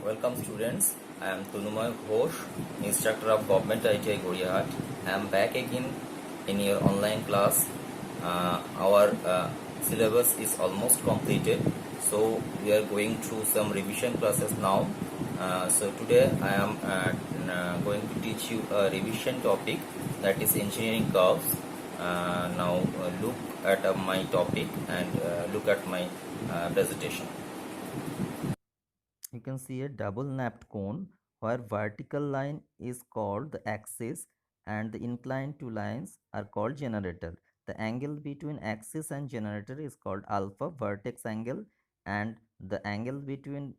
Welcome students, I am Tunumoy Ghosh, instructor of Government ITI Goriahat. I am back again in your online class. Our syllabus is almost completed, so we are going through some revision classes now. So today I am going to teach you a revision topic, that is engineering curves. Now look at my topic and look at my presentation. You can see a double napped cone where vertical line is called the axis and the inclined two lines are called generator. The angle between axis and generator is called alpha, vertex angle, and the angle between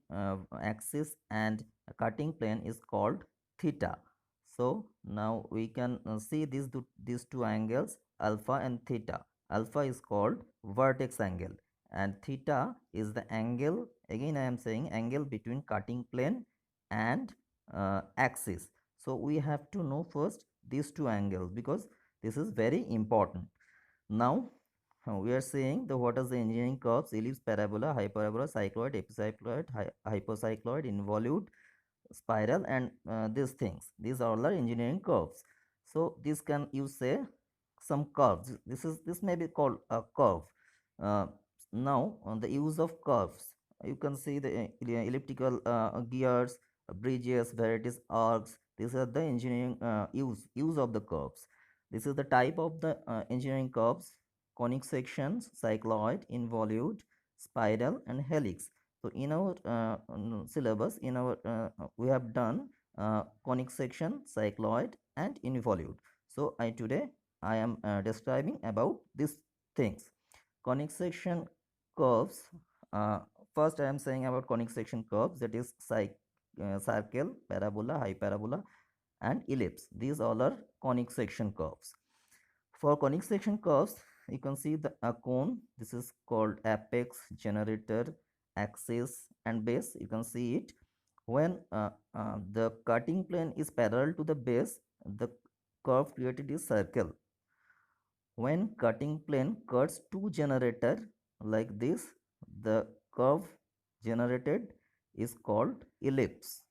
axis and cutting plane is called theta. So now we can see these two angles, alpha and theta. Alpha is called vertex angle and theta is the angle, again I am saying, angle between cutting plane and axis. So we have to know first these two angles because this is very important. Now we are saying the what is the engineering curves: ellipse, parabola, hyperbola, cycloid, epicycloid, hypocycloid, involute, spiral, and these things. These are all the engineering curves. So this can you say some curves. This may be called a curve. uh, Now on the use of curves, you can see the elliptical gears, bridges, varieties, arcs. These are the engineering use of the curves. This is the type of the engineering curves: conic sections, cycloid, involute, spiral, and helix. So in our syllabus, in our we have done conic section, cycloid, and involute. So today I am describing about these things. Conic section curves. Uh, First, I am saying about conic section curves, that is circle, parabola, hyperbola, and ellipse. These all are conic section curves. For conic section curves, you can see the a cone. This is called apex, generator, axis, and base. You can see it. When the cutting plane is parallel to the base, the curve created is circle. When cutting plane cuts two generator like this, the curve generated is called ellipse.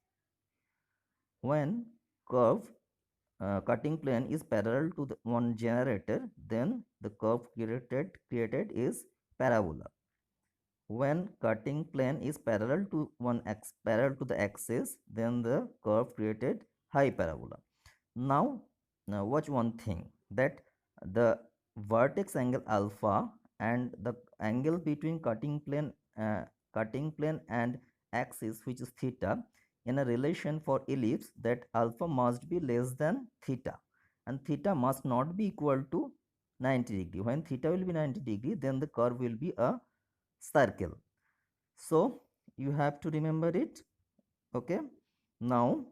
When curve cutting plane is parallel to the one generator, then the curve created is parabola. When cutting plane is parallel to parallel to the axis, then the curve created hyperbola. Now watch one thing, that the vertex angle alpha and the angle between cutting plane and axis, which is theta, in a relation for ellipse, that alpha must be less than theta and theta must not be equal to 90 degree. When theta will be 90 degree, then the curve will be a circle. So you have to remember it. Okay. Now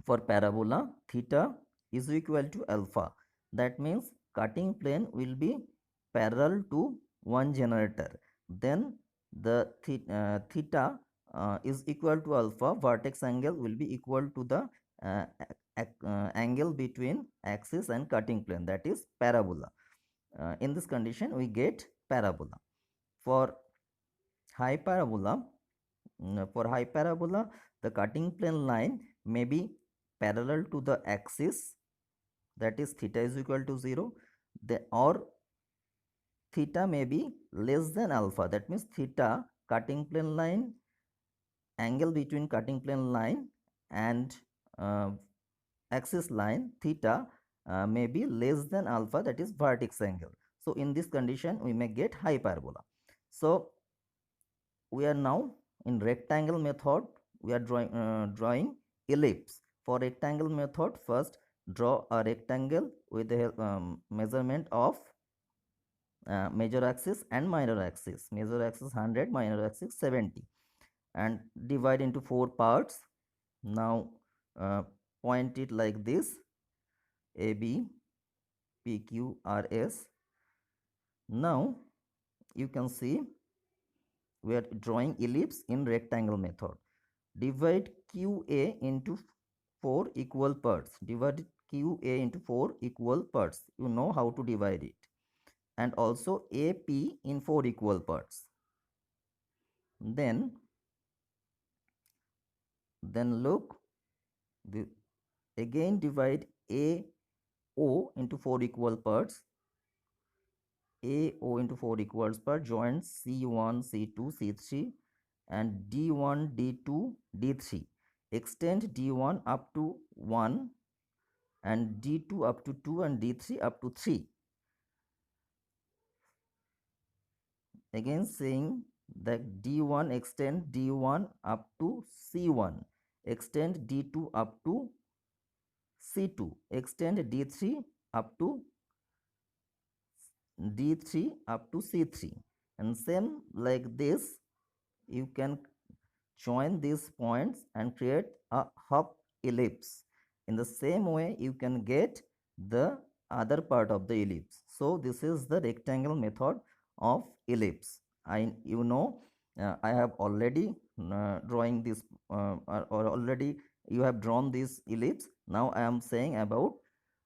for parabola, theta is equal to alpha. That means cutting plane will be parallel to one generator. Then the theta is equal to alpha. Vertex angle will be equal to the angle between axis and cutting plane, that is parabola. In this condition we get parabola. For hyperbola, the cutting plane line may be parallel to the axis, that is theta is equal to 0, or theta may be less than alpha. That means theta, cutting plane line, angle between cutting plane line and uh, axis line, theta may be less than alpha, that is vertex angle. So in this condition we may get hyperbola. So we are now in rectangle method. We are drawing ellipse. For rectangle method, first draw a rectangle with the measurement of major axis and minor axis. Major axis 100, minor axis 70, and divide into 4 parts. Now point it like this: AB, PQ, RS. Now you can see we are drawing ellipse in rectangle method. Divide QA into 4 equal parts. Divide QA into 4 equal parts. You know how to divide it. And also AP in 4 equal parts. Then Then look, the, again divide AO into 4 equal parts. AO into 4 equals parts, join C1, C2, C3 and D1, D2, D3. Extend D1 up to 1 and D2 up to 2 and D3 up to 3. Again saying that D1 extend D1 up to C1, extend D2 up to C2, extend D3 up to D3 up to C3, and same like this you can join these points and create a half ellipse. In the same way you can get the other part of the ellipse. So this is the rectangle method of ellipse. I have already drawing this or already you have drawn this ellipse. Now I am saying about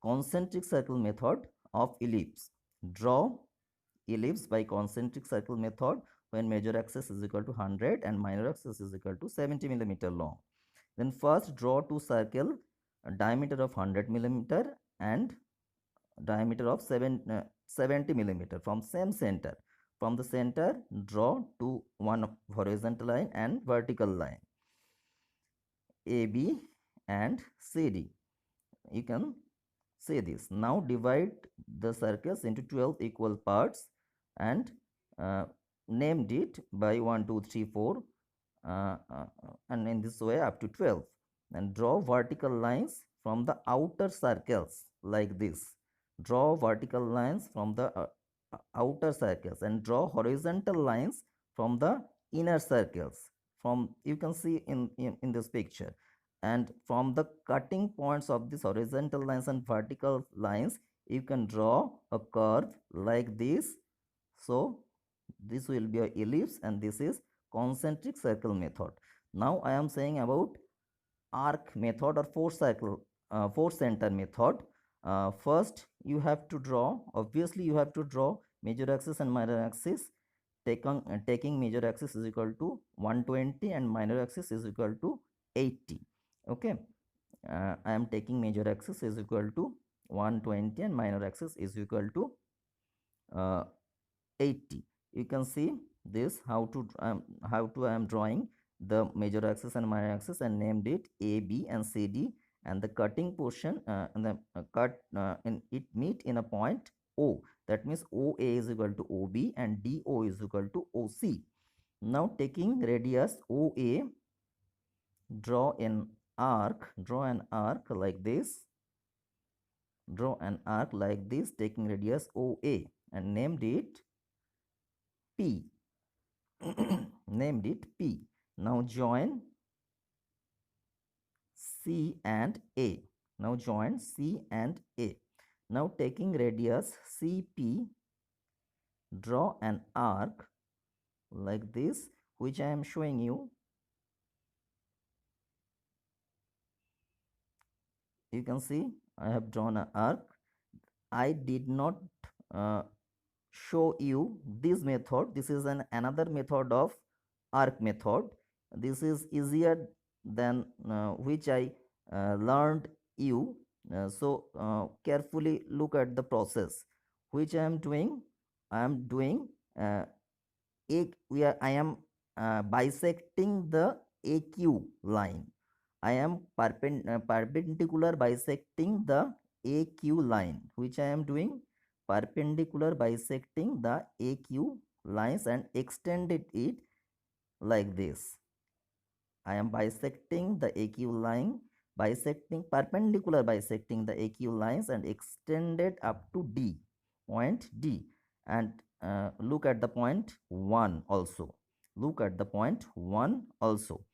concentric circle method of ellipse. Draw ellipse by concentric circle method when major axis is equal to 100 and minor axis is equal to 70 millimeter long. Then first draw two circle, a diameter of 100 millimeter and diameter of 70 millimeter from same center. From the center, draw one horizontal line and vertical line AB and CD. You can say this. Now divide the circles into 12 equal parts and named it by 1, 2, 3, 4 and in this way up to 12. And draw vertical lines from the outer circles like this. Draw vertical lines from the outer circles and draw horizontal lines from the inner circles. From you can see in this picture, and from the cutting points of these horizontal lines and vertical lines you can draw a curve like this. So this will be a ellipse and this is concentric circle method. Now I am saying about arc method or four center method. First you have to draw, obviously you have to draw major axis and minor axis. Taking major axis is equal to 120 and minor axis is equal to 80. Okay, I am taking major axis is equal to 120 and minor axis is equal to uh, 80. You can see this how to I am drawing the major axis and minor axis and named it A, B and C, D, and the cutting portion and the cut and it meet in a point O. That means OA is equal to OB and DO is equal to OC. Now taking radius OA, draw an arc like this. Draw an arc like this taking radius OA and named it P. Named it P. Now join C and A. Now join C and A. Now taking radius CP, draw an arc like this, which I am showing you. You can see I have drawn an arc. I did not uh, show you this method. This is another method of arc method. This is easier than which I learned you. So carefully look at the process which I am doing. I am doing I am bisecting the AQ line. I am perpendicular bisecting the AQ line, which I am doing perpendicular bisecting the AQ lines and extended it like this. I am bisecting the AQ line, bisecting perpendicular bisecting the AQ lines and extended up to D, point D, and look at the point 1 also. Look at the point 1 also.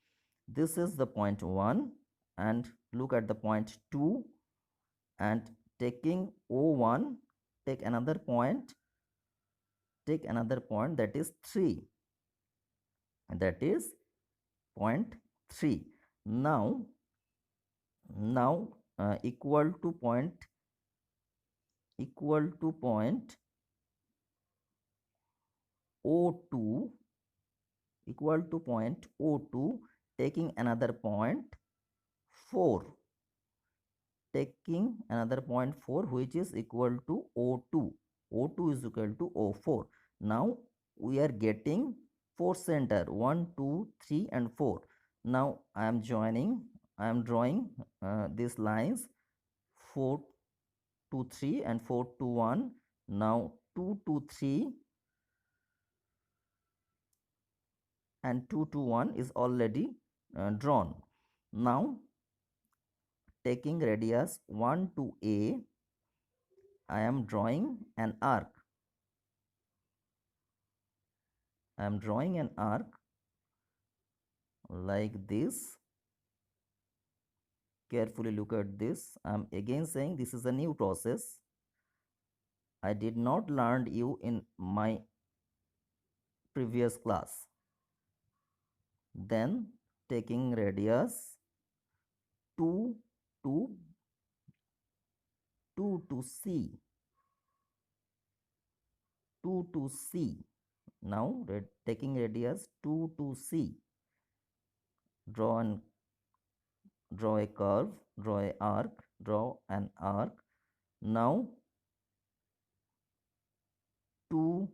This is the point 1 and look at the point 2 and taking O1, take another point that is 3, that is point 3. Now equal to point O2, equal to point O2 taking another point 4, taking another point 4 which is equal to O2. O2 is equal to O4. Now we are getting 4 center 1, 2, 3 and 4. Now I am drawing these lines 4 to 3 and 4 to 1. Now 2 to 3 and 2 to 1 is already drawn. Now taking radius 1 to A, I am drawing an arc. I am drawing an arc like this. Carefully look at this. I am again saying this is a new process. I did not learn you in my previous class. Then taking radius 2 to 2 to C, 2 to C. Now taking radius 2 to C, draw a curve, draw a arc, draw an arc. Now 2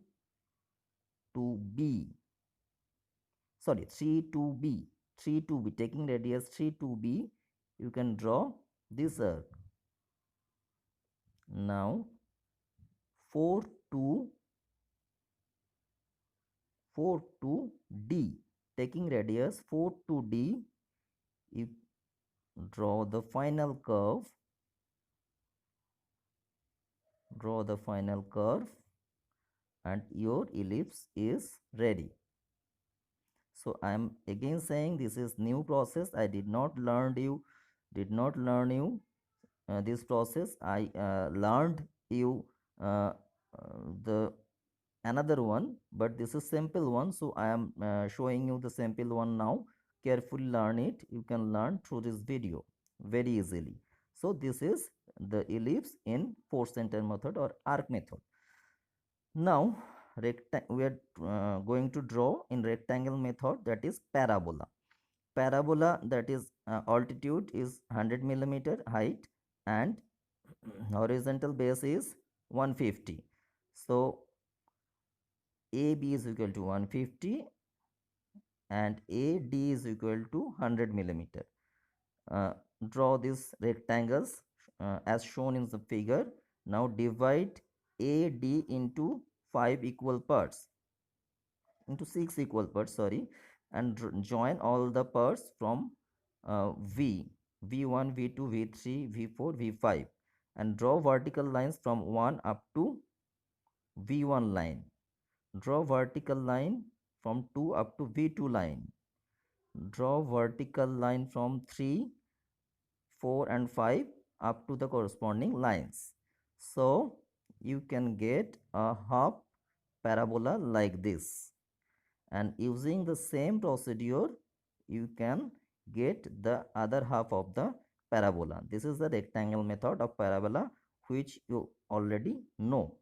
to B, sorry 3 to B, 3 to B, taking radius 3 to B, you can draw this arc. Now 4 to 4 to D, taking radius 4 to D, you draw the final curve, draw the final curve, and your ellipse is ready. So I am again saying this is new process. I did not learn you this process. I learned you the another one, but this is simple one, so I am showing you the simple one now. Carefully learn it. You can learn through this video very easily. So this is the ellipse in 4 center method or arc method. Now we are going to draw in rectangle method, that is parabola. Parabola, that is altitude is 100 millimeter height and horizontal base is 150. So AB is equal to 150 and AD is equal to 100 millimeter. Draw these rectangles as shown in the figure. Now divide AD into 5 equal parts, into 6 equal parts, sorry, and join all the parts from V1, V2, V3, V4, V5, and draw vertical lines from 1 up to V1 line. Draw vertical line from 2 up to V2 line. Draw vertical line from 3, 4 and 5 up to the corresponding lines. So you can get a half parabola like this, and using the same procedure you can get the other half of the parabola. This is the rectangle method of parabola which you already know.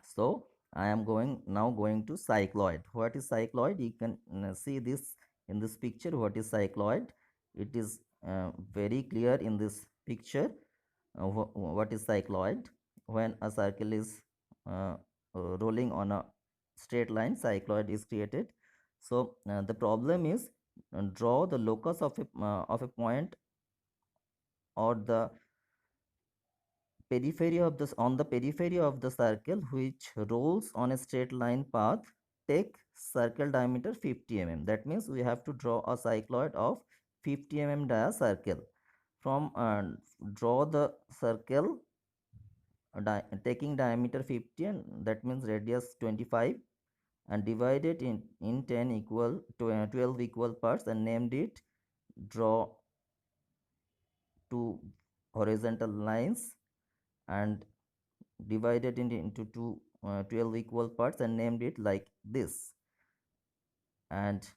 So I am now going to cycloid. What is cycloid? You can see this in this picture. What is cycloid? It is very clear in this picture. What is cycloid? When a circle is rolling on a straight line, cycloid is created. So the problem is draw the locus of a point or the periphery of this on the periphery of the circle which rolls on a straight line path. Take circle diameter 50 mm. That means we have to draw a cycloid of 50 mm dia circle. From draw the circle taking diameter 50, and that means radius 25, and divide it in 10 equal to 12 equal parts and named it. Draw two horizontal lines and divided into 12 equal parts and named it like this. And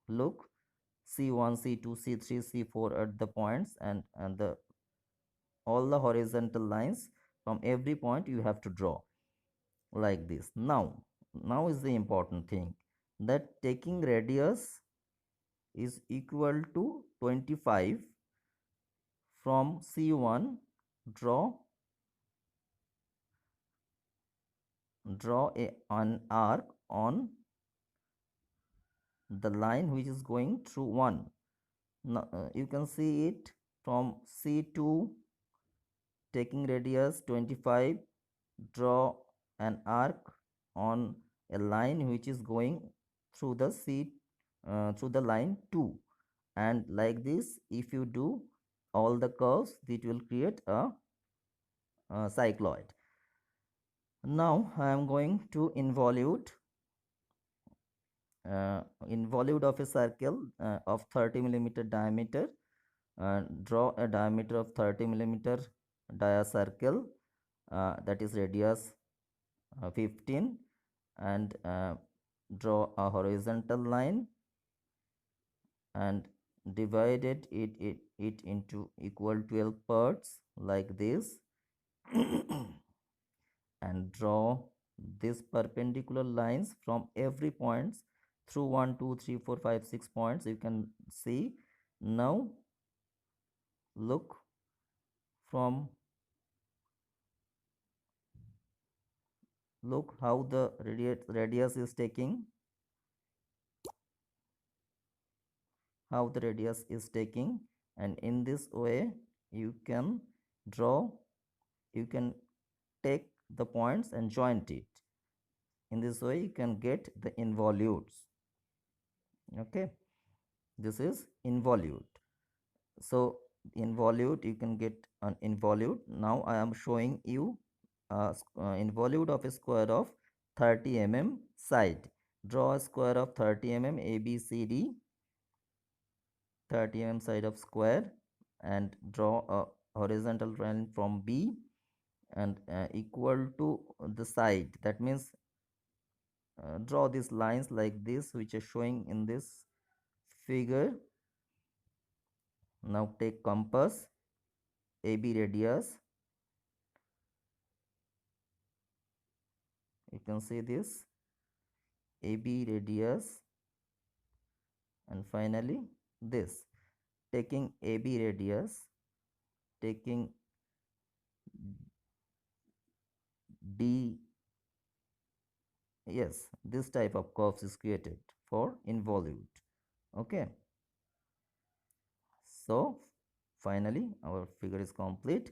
look, C1, C2, C3, C4 at the points, and the all the horizontal lines from every point you have to draw like this. Now is the important thing, that taking radius is equal to 25. From C1, draw an arc on the line which is going through 1. Now, you can see it from C2, taking radius 25, draw an arc on a line which is going through the through the line 2, and like this if you do all the curves, it will create a cycloid. Now I am going to involute of a circle of 30 millimeter diameter. Draw a diameter of 30 millimeter dia circle, that is radius 15, and draw a horizontal line and divided it into equal 12 parts like this. And draw these perpendicular lines from every points through 1 2 3 4 5 6 points. You can see. Now look from look how the radius is taking, and in this way you can draw, you can take the points and joint it. In this way you can get the involutes. Okay, this is involute. So involute, you can get an involute. Now I am showing you involute of a square of 30 mm side. Draw a square of 30 mm ABCD, 30 mm side of square, and draw a horizontal line from B and equal to the side. That means draw these lines like this which are showing in this figure. Now take compass, AB radius, you can see this AB radius, and finally this, taking AB radius, taking D. Yes, this type of curves is created for involute. Okay, so finally our figure is complete.